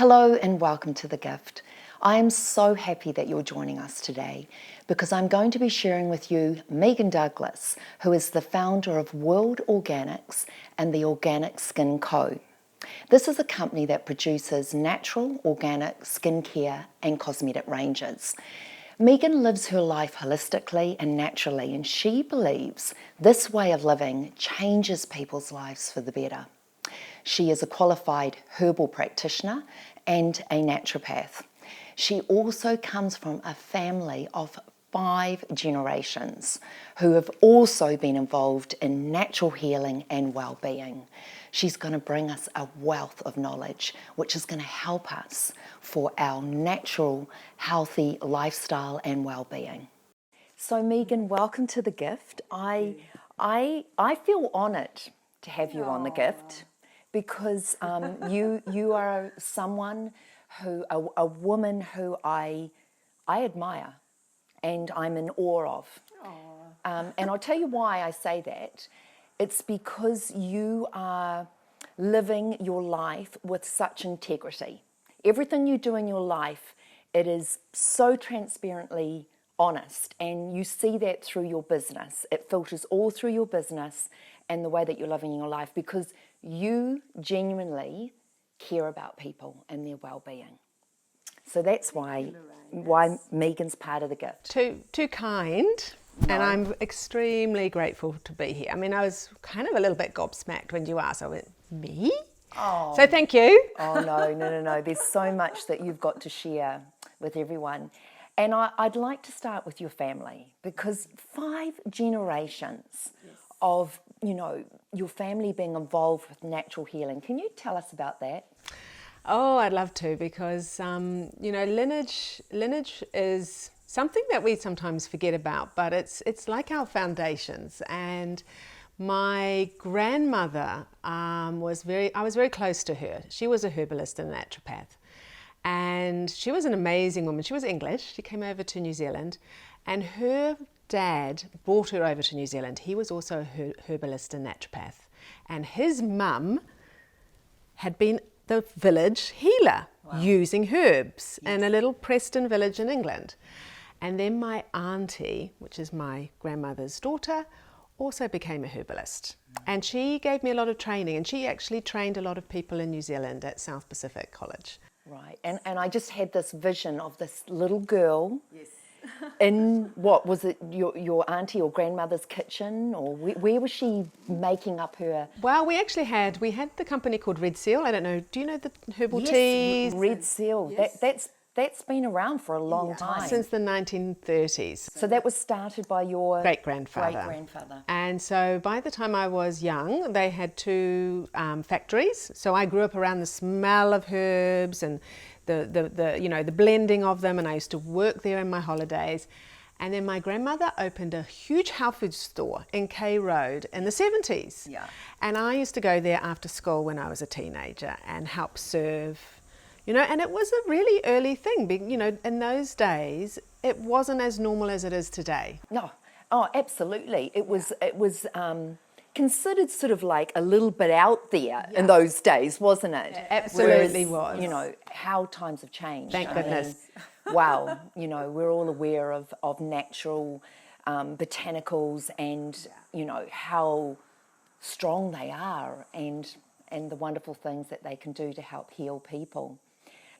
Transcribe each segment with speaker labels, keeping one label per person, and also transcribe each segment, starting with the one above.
Speaker 1: Hello and welcome to The Gift. I am so happy that you're joining us today because I'm going to be sharing with you Megan Douglas, who is the founder of World Organics and the Organic Skin Co. This is a company that produces natural, organic skincare and cosmetic ranges. Megan lives her life holistically and naturally, and she believes this way of living changes people's lives for the better. She is a qualified herbal practitioner and a naturopath. She also comes from a family of 5 generations who have also been involved in natural healing and well-being. She's going to bring us a wealth of knowledge, which is going to help us for our natural, healthy lifestyle and well-being. So Megan, welcome to The Gift. I feel honoured to have you on The Gift because you are someone who, a woman who I admire and I'm in awe of. And I'll tell you why I say that. It's because you are living your life with such integrity. Everything you do in your life, it is so transparently honest, and you see that through your business. It filters all through your business and the way that you're living your life because you genuinely care about people and their well-being. So that's why Megan's part of The Gift.
Speaker 2: Too kind. No. And I'm extremely grateful to be here. I mean, I was kind of a little bit gobsmacked when you asked. I went, me?
Speaker 1: Oh.
Speaker 2: So thank you.
Speaker 1: Oh, no. There's so much that you've got to share with everyone. And I'd like to start with your family because 5 generations of, your family being involved with natural healing. Can you tell us about that?
Speaker 2: Oh, I'd love to because, lineage is something that we sometimes forget about, but it's like our foundations. And my grandmother I was very close to her. She was a herbalist and a naturopath. And she was an amazing woman. She was English. She came over to New Zealand and her dad brought her over to New Zealand. He was also a herbalist and naturopath. And his mum had been the village healer using herbs in a little Preston village in England. And then my auntie, which is my grandmother's daughter, also became a herbalist. And she gave me a lot of training, and she actually trained a lot of people in New Zealand at South Pacific College.
Speaker 1: Right, and I just had this vision of this little girl in, what was it, your auntie or grandmother's kitchen, or where was she making up her?
Speaker 2: Well, we had the company called Red Seal. I don't know, do you know the herbal teas?
Speaker 1: Red Seal, yes. That's been around for a long time.
Speaker 2: Since the 1930s.
Speaker 1: So that was started by your
Speaker 2: great-grandfather. And so by the time I was young, they had 2 factories. So I grew up around the smell of herbs and the blending of them, and I used to work there in my holidays. And then my grandmother opened a huge health food store in K Road in the 70s.
Speaker 1: Yeah.
Speaker 2: And I used to go there after school when I was a teenager and help serve. And it was a really early thing. In those days, it wasn't as normal as it is today.
Speaker 1: No, absolutely. It was considered sort of like a little bit out there in those days, wasn't it?
Speaker 2: It absolutely was.
Speaker 1: How times have changed.
Speaker 2: Thank goodness.
Speaker 1: Wow, we're all aware of natural botanicals and, how strong they are and the wonderful things that they can do to help heal people.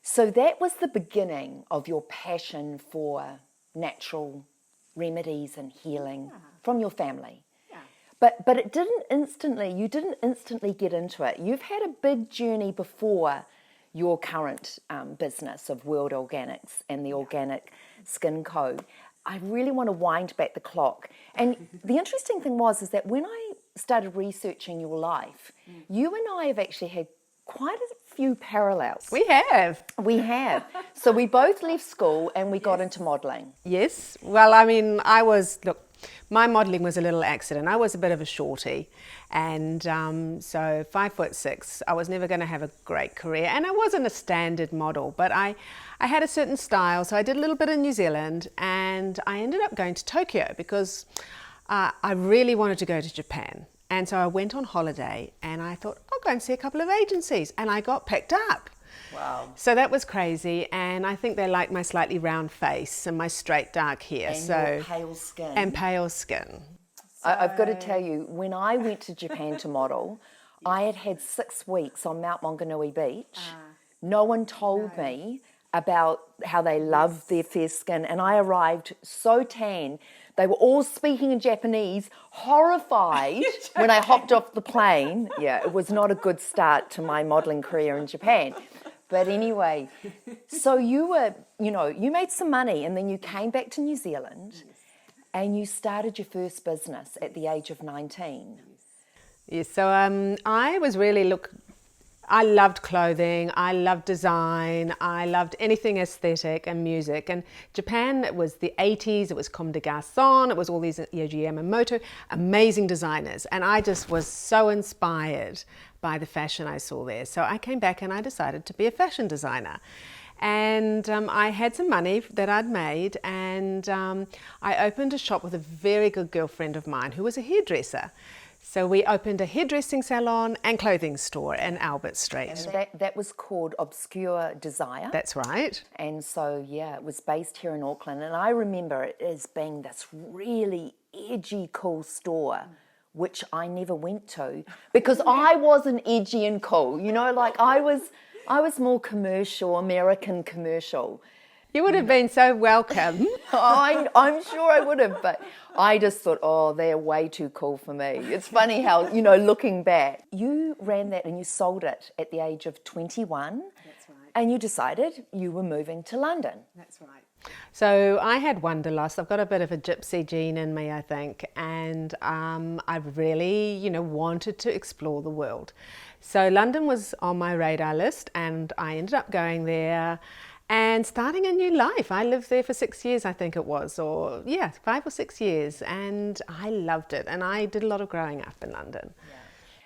Speaker 1: So that was the beginning of your passion for natural remedies and healing from your family. Yeah. But you didn't instantly get into it. You've had a big journey before your current business of World Organics and the Organic Skin Co. I really want to wind back the clock. And the interesting thing is that when I started researching your life, you and I have actually had quite a few parallels.
Speaker 2: We have.
Speaker 1: So we both left school and we got into modelling.
Speaker 2: Yes. Well, I mean, my modelling was a little accident. I was a bit of a shorty, and so 5'6". I was never going to have a great career, and I wasn't a standard model, but I had a certain style. So I did a little bit in New Zealand, and I ended up going to Tokyo because I really wanted to go to Japan. And so I went on holiday and I thought, I'll go and see a couple of agencies. And I got picked up.
Speaker 1: Wow.
Speaker 2: So that was crazy, and I think they liked my slightly round face and my straight dark hair.
Speaker 1: And your pale skin.
Speaker 2: And pale skin.
Speaker 1: I've got to tell you, when I went to Japan to model, I had had 6 weeks on Mount Maunganui Beach. No one told me about how they love their fair skin, and I arrived so tan. They were all speaking in Japanese, horrified when I hopped off the plane. Yeah, it was not a good start to my modelling career in Japan. But anyway, so you were, you made some money and then you came back to New Zealand and you started your first business at the age of 19.
Speaker 2: Yes, so I was really I loved clothing, I loved design, I loved anything aesthetic and music. And Japan, it was the 80s, it was Comme des Garçons, it was all these Yohji Yamamoto, amazing designers. And I just was so inspired by the fashion I saw there. So I came back and I decided to be a fashion designer. And I had some money that I'd made, and I opened a shop with a very good girlfriend of mine who was a hairdresser. So we opened a hairdressing salon and clothing store in Albert Street.
Speaker 1: And that was called Obscure Desire.
Speaker 2: That's right.
Speaker 1: And so, yeah, it was based here in Auckland. And I remember it as being this really edgy, cool store, which I never went to because I wasn't edgy and cool. I was more commercial, American commercial.
Speaker 2: You would have been so welcome.
Speaker 1: I'm sure I would have, but I just thought, oh, they're way too cool for me. It's funny how, looking back, you ran that and you sold it at the age of 21.
Speaker 2: That's right.
Speaker 1: And you decided you were moving to London.
Speaker 2: That's right. So I had wanderlust. I've got a bit of a gypsy gene in me, I think, and I really, wanted to explore the world. So London was on my radar list, and I ended up going there and starting a new life. I lived there for 6 years, I think it was, 5 or 6 years, and I loved it. And I did a lot of growing up in London.
Speaker 1: Yeah.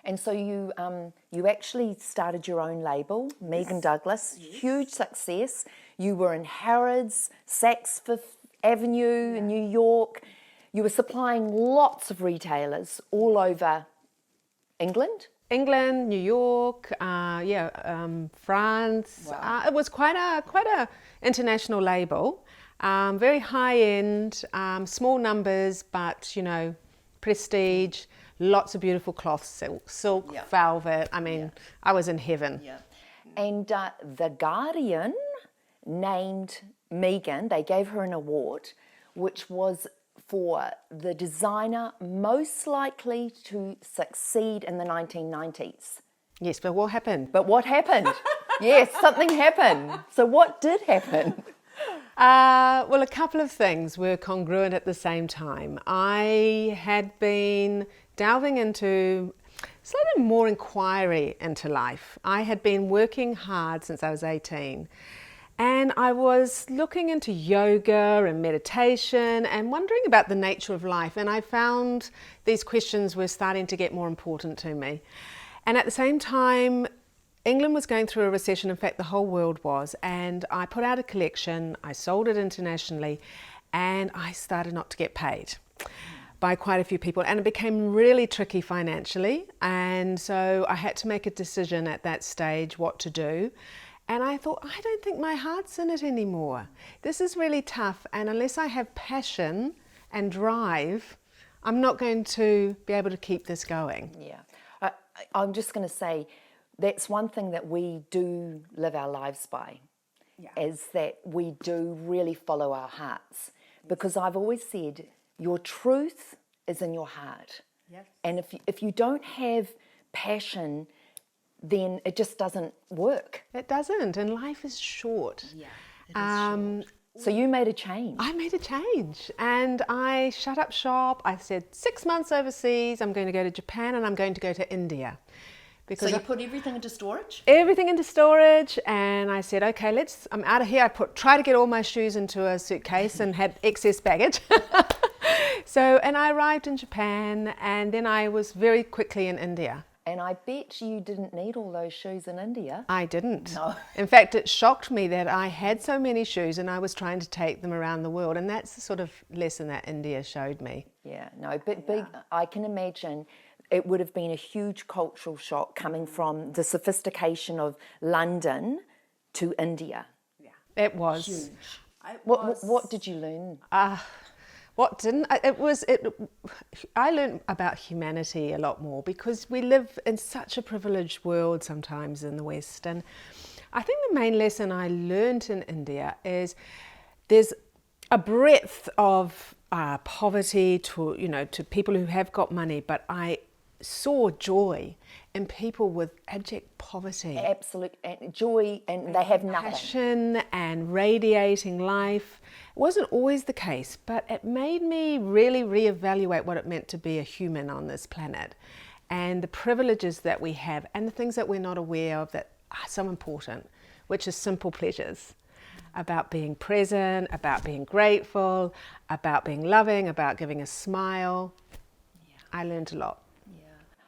Speaker 1: And so you actually started your own label, Megan Douglas, huge success. You were in Harrods, Saks Fifth Avenue in New York. You were supplying lots of retailers all over England.
Speaker 2: England, New York, France.
Speaker 1: Wow.
Speaker 2: It was quite a international label, very high end, small numbers, but prestige. Lots of beautiful cloth, silk, velvet. I mean, I was in heaven.
Speaker 1: Yeah. And The Guardian named Megan, they gave her an award, which was for the designer most likely to succeed in the 1990s.
Speaker 2: Yes, but what happened?
Speaker 1: Yes, something happened. So what did happen?
Speaker 2: Well, a couple of things were congruent at the same time. I had been delving into slightly more inquiry into life. I had been working hard since I was 18, and I was looking into yoga and meditation and wondering about the nature of life, and I found these questions were starting to get more important to me. And at the same time, England was going through a recession, in fact the whole world was, and I put out a collection, I sold it internationally, and I started not to get paid by quite a few people, and it became really tricky financially, and so I had to make a decision at that stage what to do. And I thought, I don't think my heart's in it anymore. This is really tough, and unless I have passion and drive, I'm not going to be able to keep this going.
Speaker 1: Yeah, I'm just going to say, that's one thing that we do live our lives by, is that we do really follow our hearts. Because I've always said, your truth is in your heart.
Speaker 2: Yes.
Speaker 1: And if you don't have passion, then it just doesn't work.
Speaker 2: It doesn't, and life is short.
Speaker 1: Yeah, it is short. So you made a change.
Speaker 2: I made a change, and I shut up shop. I said 6 months overseas, I'm going to go to Japan and I'm going to go to India.
Speaker 1: So you put everything into storage?
Speaker 2: Everything into storage, and I said, okay, I'm out of here. I try to get all my shoes into a suitcase and had excess baggage. And I arrived in Japan, and then I was very quickly in India.
Speaker 1: And I bet you didn't need all those shoes in India.
Speaker 2: I didn't.
Speaker 1: No.
Speaker 2: In fact, it shocked me that I had so many shoes and I was trying to take them around the world. And that's the sort of lesson that India showed me.
Speaker 1: Yeah, no, but I can imagine it would have been a huge cultural shock coming from the sophistication of London to India.
Speaker 2: It was.
Speaker 1: Huge.
Speaker 2: It
Speaker 1: What,
Speaker 2: was.
Speaker 1: what did you learn?
Speaker 2: What didn't? I learned about humanity a lot more because we live in such a privileged world sometimes in the West. And I think the main lesson I learned in India is there's a breadth of poverty to people who have got money, but I saw joy in people with abject poverty.
Speaker 1: Absolute joy, and they have nothing.
Speaker 2: Passion and radiating life. It wasn't always the case, but it made me really reevaluate what it meant to be a human on this planet and the privileges that we have and the things that we're not aware of that are so important, which is simple pleasures. About being present, about being grateful, about being loving, about giving a smile. I learned a lot.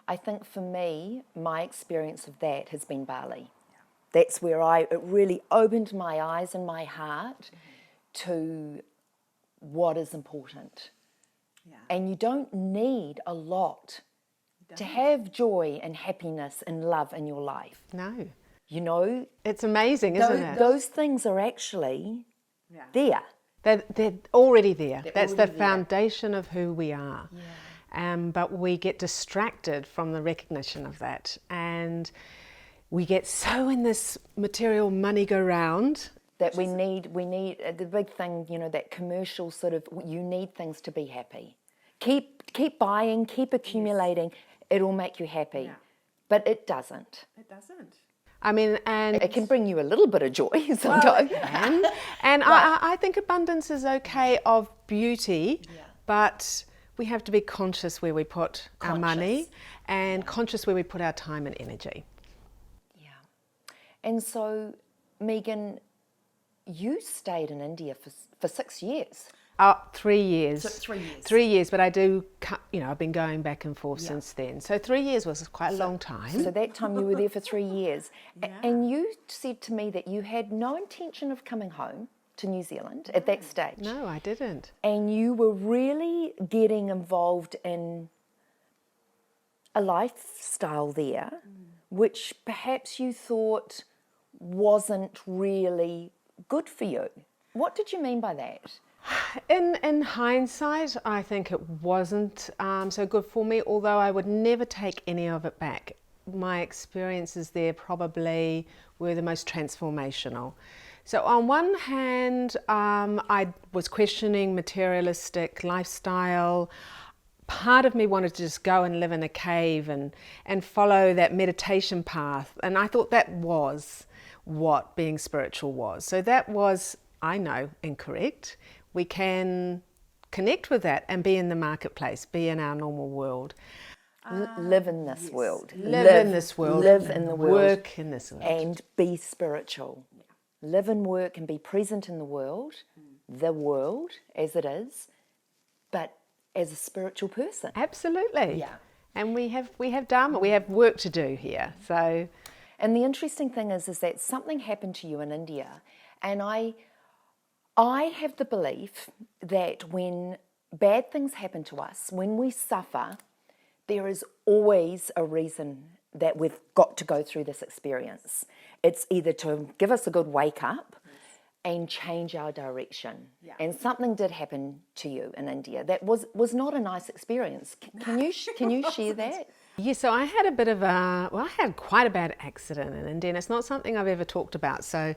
Speaker 1: I think for me, my experience of that has been Bali. That's where it really opened my eyes and my heart to what is important. And you don't need a lot to have joy and happiness and love in your life.
Speaker 2: No.
Speaker 1: You know?
Speaker 2: It's amazing, isn't it?
Speaker 1: Those things are actually there.
Speaker 2: They're already there. That's
Speaker 1: already
Speaker 2: the
Speaker 1: there.
Speaker 2: foundation of who we are. But we get distracted from the recognition of that. And we get so in this material money-go-round.
Speaker 1: That we need the big thing, that commercial sort of, you need things to be happy. Keep buying, keep accumulating, it'll make you happy. But it doesn't.
Speaker 2: It doesn't. I mean, and
Speaker 1: it can bring you a little bit of joy sometimes.
Speaker 2: And I think abundance is okay of beauty, but we have to be conscious where we put our money and conscious where we put our time and energy.
Speaker 1: Yeah. And so, Megan, you stayed in India for 6 years.
Speaker 2: 3 years.
Speaker 1: So 3 years.
Speaker 2: 3 years, but I've been going back and forth since then. So 3 years was quite a long time.
Speaker 1: So that time you were there for 3 years. And you said to me that you had no intention of coming home to New Zealand at that stage.
Speaker 2: No, I didn't.
Speaker 1: And you were really getting involved in a lifestyle there, which perhaps you thought wasn't really good for you. What did you mean by that?
Speaker 2: In hindsight, I think it wasn't so good for me, although I would never take any of it back. My experiences there probably were the most transformational. So on one hand, I was questioning materialistic lifestyle. Part of me wanted to just go and live in a cave and follow that meditation path. And I thought that was what being spiritual was. So that was, I know, incorrect. We can connect with that and be in the marketplace, be in our normal world.
Speaker 1: Live in this world.
Speaker 2: Live in this world.
Speaker 1: Live in the world.
Speaker 2: Work in this world.
Speaker 1: And be spiritual. Live and work and be present in the world as it is, but as a spiritual person.
Speaker 2: Absolutely.
Speaker 1: Yeah.
Speaker 2: And we have dharma, we have work to do here. So,
Speaker 1: and the interesting thing is that something happened to you in India, and I have the belief that when bad things happen to us, when we suffer, there is always a reason that we've got to go through this experience. It's either to give us a good wake up and change our direction. Yeah. And something did happen to you in India that was not a nice experience. Can you share that?
Speaker 2: Yeah, so I had I had quite a bad accident in India, and it's not something I've ever talked about. So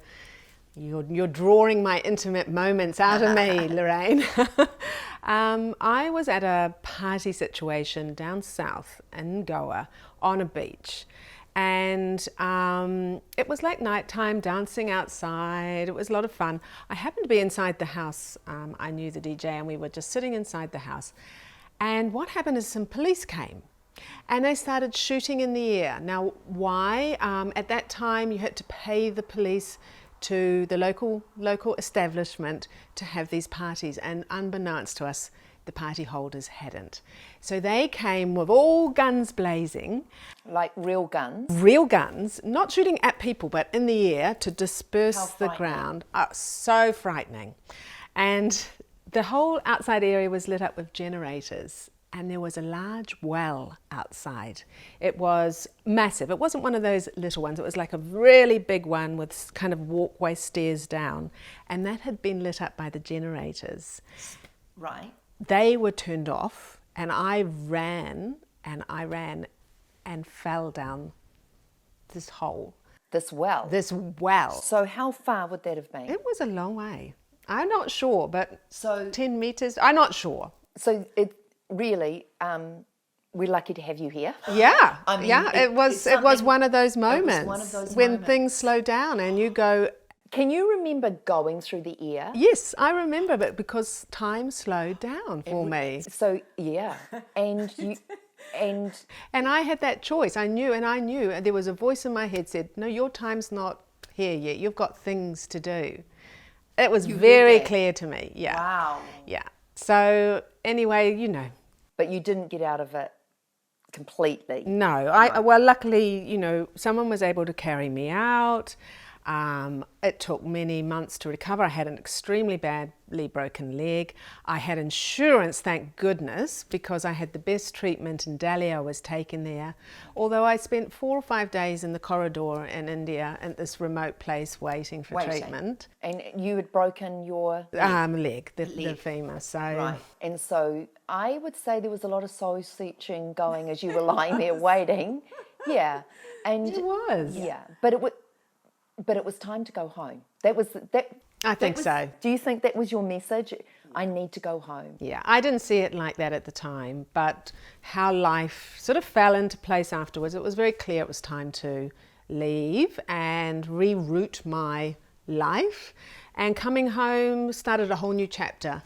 Speaker 2: you're drawing my intimate moments out of me, Lorraine. I was at a party situation down south in Goa on a beach. And it was like nighttime, dancing outside. It was a lot of fun. I happened to be inside the house. I knew the DJ, and we were just sitting inside the house. And what happened is some police came, and they started shooting in the air. Now, why? At that time, you had to pay the police to the local establishment to have these parties, and unbeknownst to us, the party holders hadn't. So they came with all guns blazing.
Speaker 1: Like real guns?
Speaker 2: Real guns, not shooting at people, but in the air to disperse the ground. So frightening. And the whole outside area was lit up with generators. and there was a large well outside. It was massive. It wasn't one of those little ones. It was like a really big one with kind of walkway stairs down, and that had been lit up by the generators.
Speaker 1: Right.
Speaker 2: They were turned off, and I ran and fell down this hole.
Speaker 1: This well.
Speaker 2: This well.
Speaker 1: So how far would that have been?
Speaker 2: It was a long way. I'm not sure, but
Speaker 1: So
Speaker 2: 10 meters, I'm not sure.
Speaker 1: So it really, we're lucky to have you here.
Speaker 2: Yeah,
Speaker 1: I mean,
Speaker 2: it was one of those moments
Speaker 1: one of those
Speaker 2: when
Speaker 1: moments.
Speaker 2: things slow down and you go,
Speaker 1: Can you remember going through the air?
Speaker 2: yes, I remember it because time slowed down for me.
Speaker 1: So yeah, and you, and
Speaker 2: And I had that choice. I knew, and there was a voice in my head said, no, your time's not here yet. You've got things to do. It was very
Speaker 1: that?
Speaker 2: clear to me. Yeah.
Speaker 1: wow.
Speaker 2: Yeah. So anyway,
Speaker 1: But you didn't get out of it completely.
Speaker 2: no, well, luckily, someone was able to carry me out. It took many months to recover. I had an extremely badly broken leg. I had insurance, thank goodness, because I had the best treatment in Delhi. I was taken there. Although I spent 4 or 5 days in the corridor in India at this remote place waiting for treatment.
Speaker 1: And you had broken your
Speaker 2: Leg, the femur. So
Speaker 1: right. And so I would say there was a lot of soul searching going as you were lying there waiting. Yeah. And
Speaker 2: it was.
Speaker 1: yeah. But it was time to go home. That was that.
Speaker 2: I think so.
Speaker 1: Do you think that was your message? I need to go home.
Speaker 2: Yeah, I didn't see it like that at the time, but how life sort of fell into place afterwards, it was very clear it was time to leave and reroute my life. And coming home started a whole new chapter